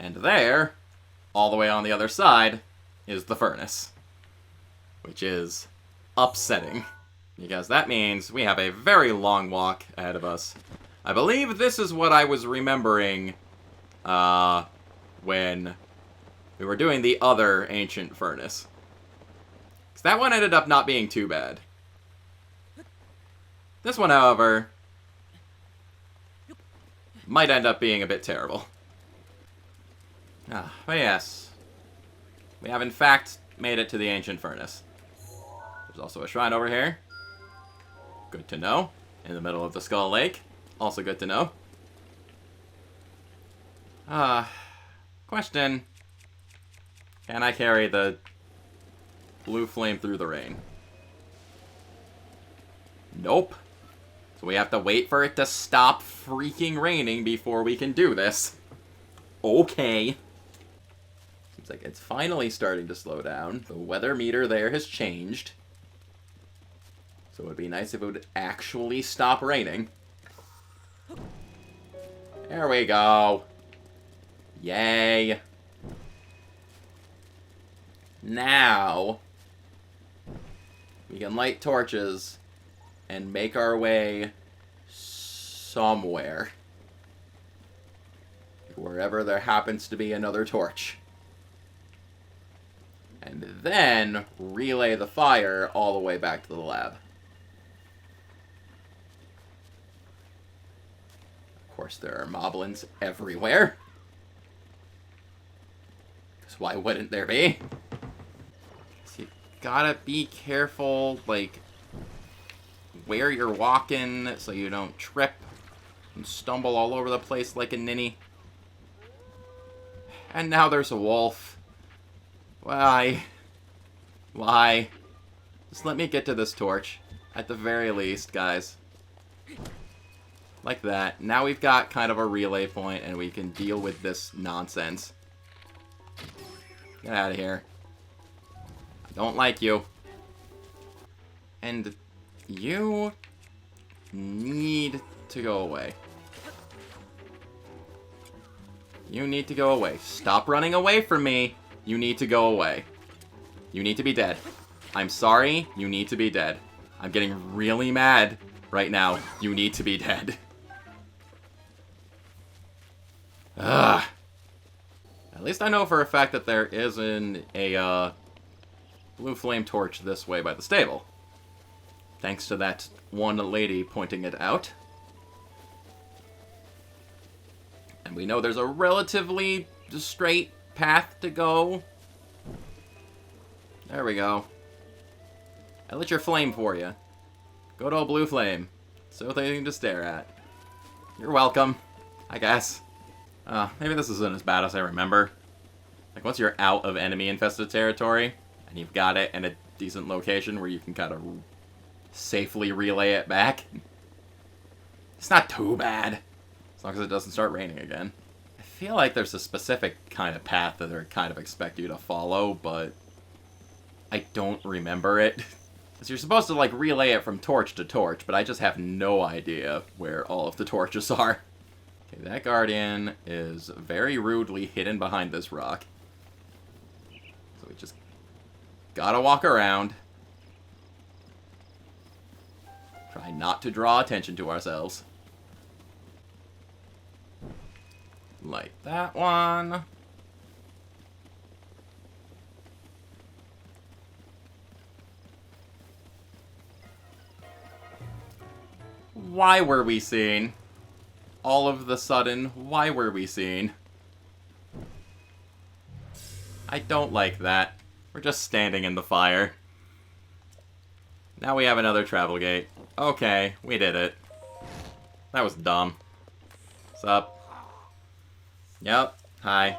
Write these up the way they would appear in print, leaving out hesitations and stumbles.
And there, all the way on the other side, is the furnace. Which is upsetting. Because that means we have a very long walk ahead of us. I believe this is what I was remembering when we were doing the other ancient furnace. Because that one ended up not being too bad. This one, however, might end up being a bit terrible. But yes. We have in fact made it to the ancient furnace. There's also a shrine over here. Good to know. In the middle of the Skull Lake. Also good to know. Question. Can I carry the blue flame through the rain? Nope. So we have to wait for it to stop freaking raining before we can do this. Okay. Seems like it's finally starting to slow down. The weather meter there has changed. So it would be nice if it would actually stop raining. There we go. Yay. Now, we can light torches and make our way somewhere. Wherever there happens to be another torch. And then relay the fire all the way back to the lab. Of course, there are moblins everywhere. Because why wouldn't there be? So you gotta be careful, like, where you're walking so you don't trip and stumble all over the place like a ninny. And now there's a wolf. Why? Why? Just let me get to this torch. At the very least, guys. Like that. Now we've got kind of a relay point and we can deal with this nonsense. Get out of here. I don't like you. And you need to go away. You need to go away. Stop running away from me. You need to go away. You need to be dead. I'm sorry. You need to be dead. I'm getting really mad right now. You need to be dead. Ugh. At least I know for a fact that there isn't a blue flame torch this way by the stable. Thanks to that one lady pointing it out. And we know there's a relatively straight path to go. There we go. I lit your flame for you. Good old blue flame. So anything to stare at. You're welcome, I guess. Maybe this isn't as bad as I remember. Like, once you're out of enemy-infested territory, and you've got it in a decent location where you can kind of safely relay it back, it's not too bad. As long as it doesn't start raining again. I feel like there's a specific kind of path that they kind of expect you to follow, but I don't remember it. Because you're supposed to, like, relay it from torch to torch, but I just have no idea where all of the torches are. Okay, that guardian is very rudely hidden behind this rock. So we just gotta walk around. Try not to draw attention to ourselves. Light that one. Why were we seen? All of the sudden, why were we seen? I don't like that. We're just standing in the fire. Now we have another travel gate. Okay, we did it. That was dumb. What's up? Yep, hi.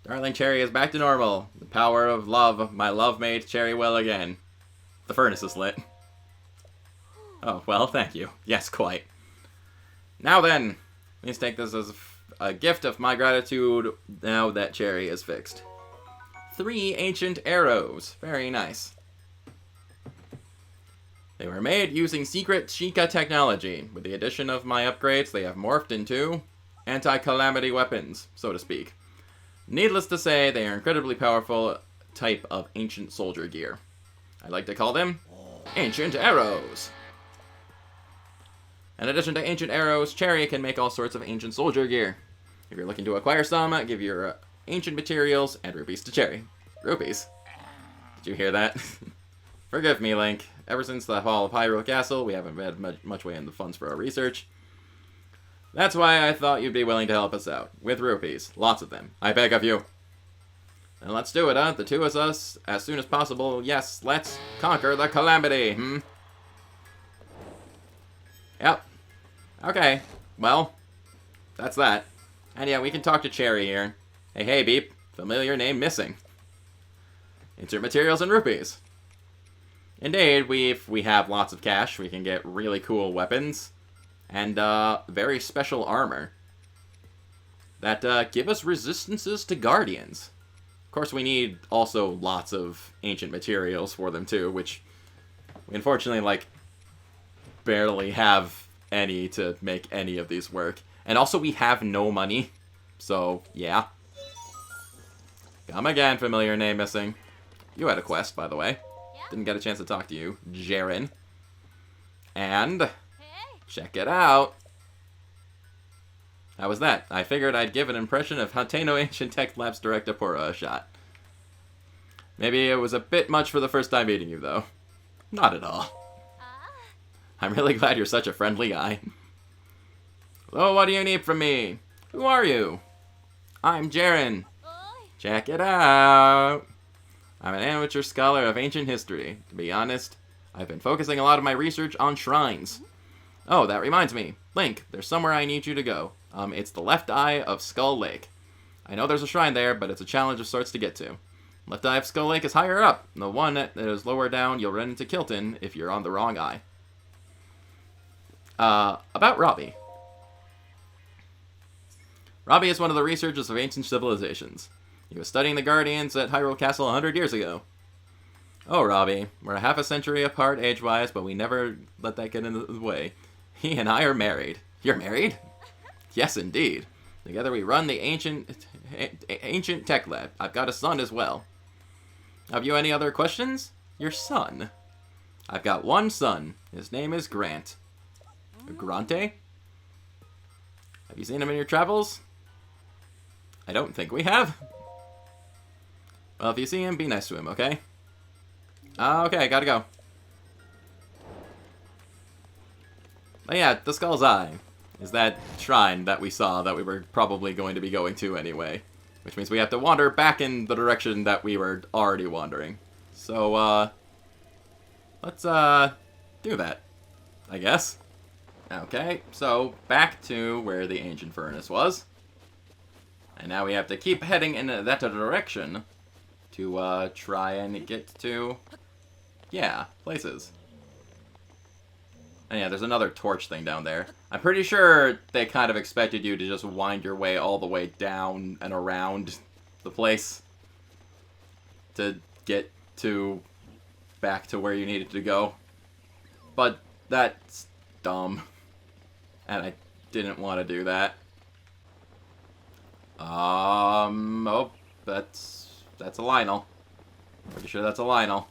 Darling Cherry is back to normal. The power of love, my love made Cherry well again. The furnace is lit. Oh, well, thank you. Yes, quite. Now then, please take this as a gift of my gratitude now that Cherry is fixed. 3 ancient arrows. Very nice. They were made using secret Sheikah technology. With the addition of my upgrades, they have morphed into anti-calamity weapons, so to speak. Needless to say, they are incredibly powerful type of ancient soldier gear. I like to call them ancient arrows. In addition to ancient arrows, Cherry can make all sorts of ancient soldier gear. If you're looking to acquire some, give your ancient materials and rupees to Cherry. Rupees? Did you hear that? Forgive me, Link. Ever since the fall of Hyrule Castle, we haven't had much way in the funds for our research. That's why I thought you'd be willing to help us out. With rupees. Lots of them. I beg of you. And let's do it, huh? The two of us, as soon as possible. Yes, let's conquer the calamity, Yep. Okay. Well, that's that. And yeah, we can talk to Cherry here. Hey, Beep. Familiar name missing. Insert materials and rupees. Indeed, if we have lots of cash, we can get really cool weapons. And, very special armor. That, give us resistances to guardians. Of course, we need also lots of ancient materials for them, too, which we unfortunately, like, barely have any to make any of these work. And also, we have no money. So, yeah. Come again, familiar name missing. You had a quest, by the way. Didn't get a chance to talk to you, Jaren. And check it out. How was that? I figured I'd give an impression of Hateno Ancient Tech Labs Director Pura a shot. Maybe it was a bit much for the first time meeting you, though. Not at all. I'm really glad you're such a friendly guy. So, what do you need from me? Who are you? I'm Jaren. Check it out. I'm an amateur scholar of ancient history. To be honest, I've been focusing a lot of my research on shrines. Oh, that reminds me. Link, there's somewhere I need you to go. It's the Left Eye of Skull Lake. I know there's a shrine there, but it's a challenge of sorts to get to. Left Eye of Skull Lake is higher up. The one that is lower down, you'll run into Kilton if you're on the wrong eye. About Robbie. Robbie is one of the researchers of ancient civilizations. He was studying the Guardians at Hyrule Castle 100 years ago. Oh, Robbie, we're half a century apart age-wise, but we never let that get in the way. He and I are married. You're married? Yes, indeed. Together we run the ancient tech lab. I've got a son as well. Have you any other questions? Your son. I've got one son. His name is Grant. Grante? Have you seen him in your travels? I don't think we have. Well, if you see him, be nice to him, okay? Okay, gotta go. But yeah, the Skull's Eye is that shrine that we saw that we were probably going to be going to anyway. Which means we have to wander back in the direction that we were already wandering. So, let's, do that, I guess. Okay, so back to where the ancient furnace was. And now we have to keep heading in that direction to, try and get to, yeah, places. And yeah, there's another torch thing down there. I'm pretty sure they kind of expected you to just wind your way all the way down and around the place to get to back to where you needed to go. But that's dumb. And I didn't want to do that. Oh, that's a Lionel. Pretty sure that's a Lionel.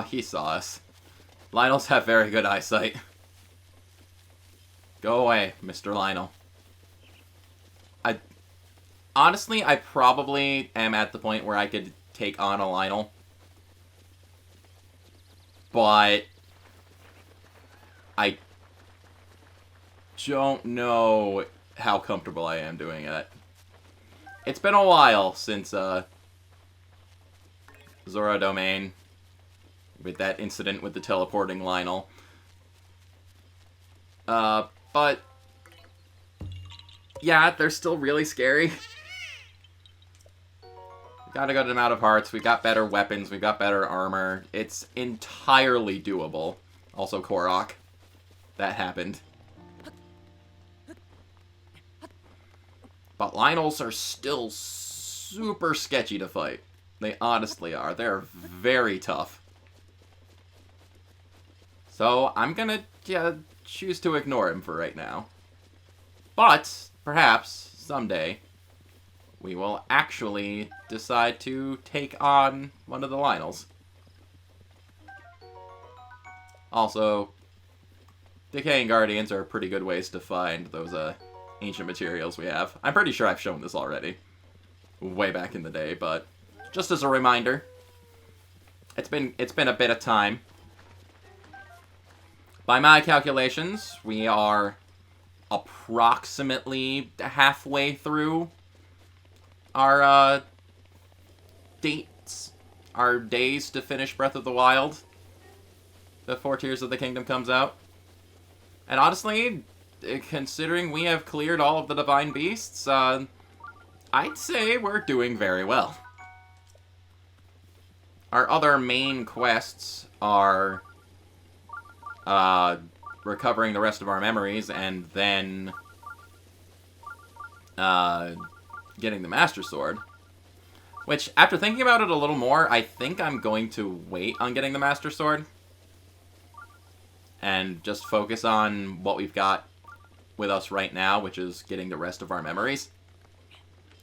He saw us. Lionels have very good eyesight. Go away, Mr. Lionel. Honestly, I probably am at the point where I could take on a Lionel. But I don't know how comfortable I am doing it. It's been a while since, Zora Domain, with that incident with the teleporting Lionel. But yeah, they're still really scary. We got a good amount of hearts, we got better weapons, we got better armor. It's entirely doable. Also Korok. That happened. But Lionels are still super sketchy to fight. They honestly are. They're very tough. So I'm gonna choose to ignore him for right now. But perhaps someday we will actually decide to take on one of the Lionels. Also, Decaying Guardians are pretty good ways to find those ancient materials we have. I'm pretty sure I've shown this already, way back in the day, but just as a reminder, it's been a bit of time. By my calculations, we are approximately halfway through our our days to finish Breath of the Wild before Tears of the Kingdom comes out. And honestly, considering we have cleared all of the Divine Beasts, I'd say we're doing very well. Our other main quests are recovering the rest of our memories and then getting the Master Sword. Which, after thinking about it a little more, I think I'm going to wait on getting the Master Sword. And just focus on what we've got with us right now, which is getting the rest of our memories.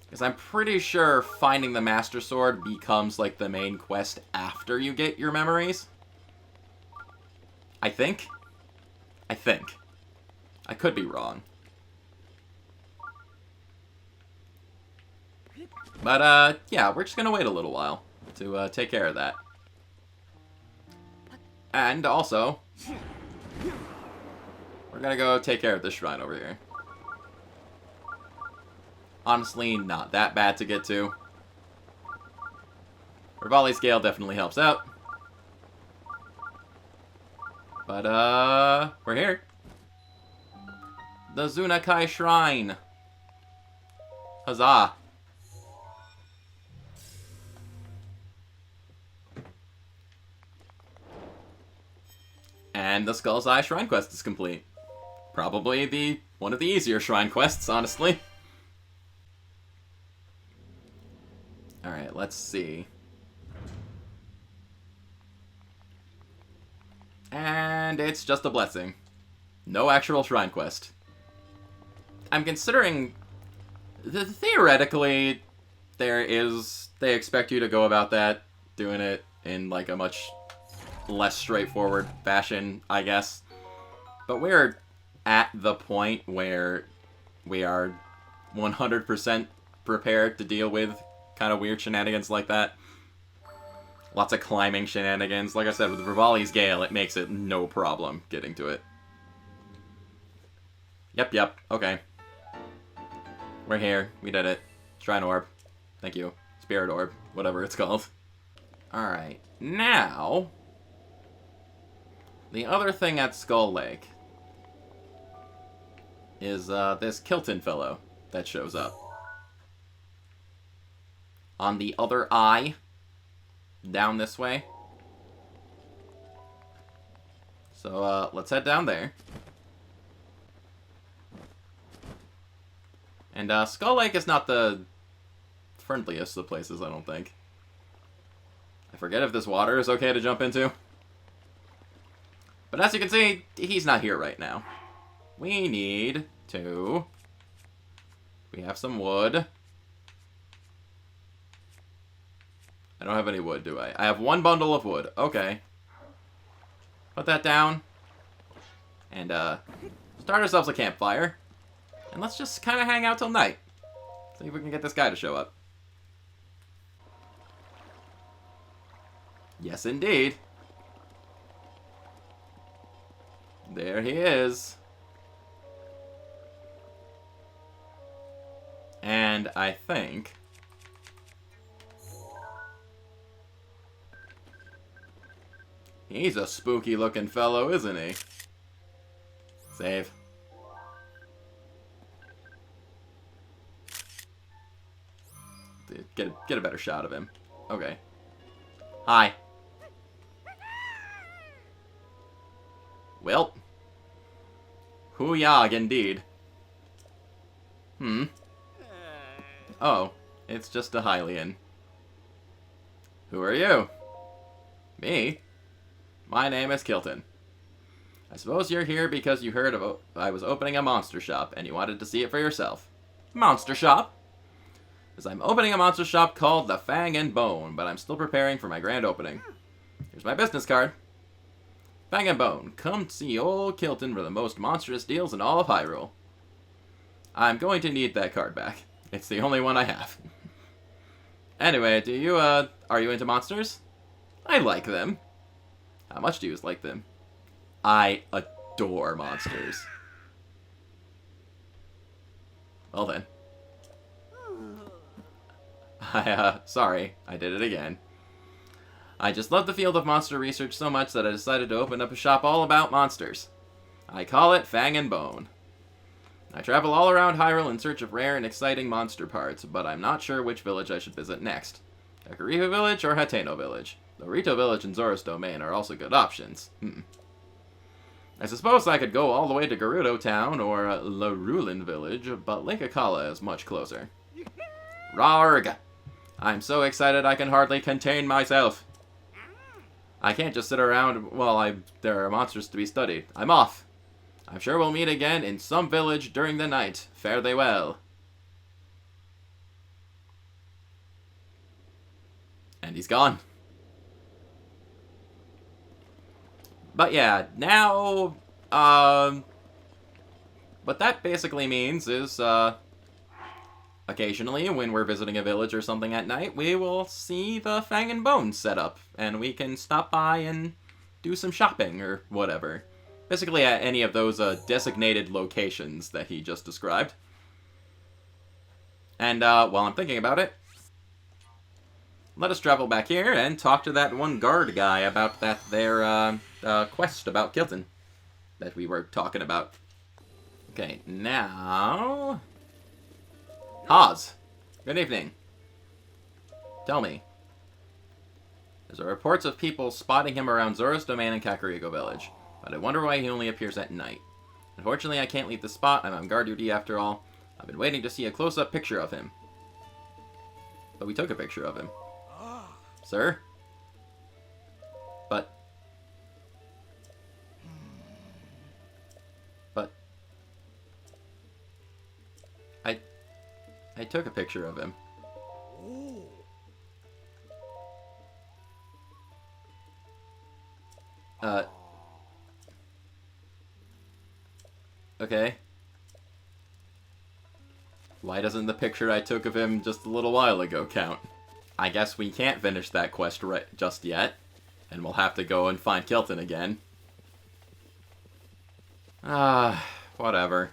Because I'm pretty sure finding the Master Sword becomes, like, the main quest after you get your memories. I think. I could be wrong. But, yeah, we're just gonna wait a little while to take care of that. And also, we're gonna go take care of this shrine over here. Honestly, not that bad to get to. Rivali Scale definitely helps out. But, we're here. The Zunakai Shrine. Huzzah. And the Skull's Eye Shrine quest is complete. Probably one of the easier shrine quests, honestly. Alright, let's see. And it's just a blessing. No actual shrine quest. I'm considering... Theoretically, they expect you to go about that, doing it in, like, a much less straightforward fashion, I guess. But we're at the point where we are 100% prepared to deal with kind of weird shenanigans like that. Lots of climbing shenanigans. Like I said, with Rivali's Gale, it makes it no problem getting to it. Yep, okay. We're here. We did it. Shrine Orb. Thank you. Spirit Orb. Whatever it's called. Alright. Now... the other thing at Skull Lake is this Kilton fellow that shows up. On the other eye, down this way. So, let's head down there. And, Skull Lake is not the friendliest of places, I don't think. I forget if this water is okay to jump into. But as you can see, he's not here right now. We need to... we have some wood. I don't have any wood, do I? I have one bundle of wood. Okay. Put that down. And, start ourselves a campfire. And let's just kind of hang out till night. See if we can get this guy to show up. Yes, indeed. There he is. And I think... he's a spooky looking fellow, isn't he? Save. Get a better shot of him. Okay. Hi. Well. Hoo-yag indeed. Oh, it's just a Hylian. Who are you? Me? My name is Kilton. I suppose you're here because you heard I was opening a monster shop and you wanted to see it for yourself. Monster shop? is I'm opening a monster shop called the Fang and Bone, but I'm still preparing for my grand opening. Here's my business card. Fang and Bone, come see old Kilton for the most monstrous deals in all of Hyrule. I'm going to need that card back. It's the only one I have. Anyway, are you into monsters? I like them. How much do you like them? I adore monsters. Well then. Sorry, I did it again. I just love the field of monster research so much that I decided to open up a shop all about monsters. I call it Fang and Bone. I travel all around Hyrule in search of rare and exciting monster parts, but I'm not sure which village I should visit next. Kakariko Village or Hateno Village. The Rito Village and Zora's Domain are also good options. I suppose I could go all the way to Gerudo Town or Larulin Village, but Lake Akala is much closer. Rarg! I'm so excited I can hardly contain myself. I can't just sit around while there are monsters to be studied. I'm off. I'm sure we'll meet again in some village during the night. Fare thee well. And he's gone. But yeah, now, what that basically means is, occasionally, when we're visiting a village or something at night, we will see the Fang and Bone set up, and we can stop by and do some shopping or whatever. Basically at any of those designated locations that he just described. And while I'm thinking about it, let us travel back here and talk to that one guard guy about their quest about Kilton that we were talking about. Okay, now... Haz, good evening. Tell me. There's reports of people spotting him around Zora's Domain and Kakariko Village, but I wonder why he only appears at night. Unfortunately, I can't leave the spot. I'm on guard duty after all. I've been waiting to see a close-up picture of him. But we took a picture of him. Sir? But... I took a picture of him. Okay. Why doesn't the picture I took of him just a little while ago count? I guess we can't finish that quest just yet, and we'll have to go and find Kilton again. Whatever.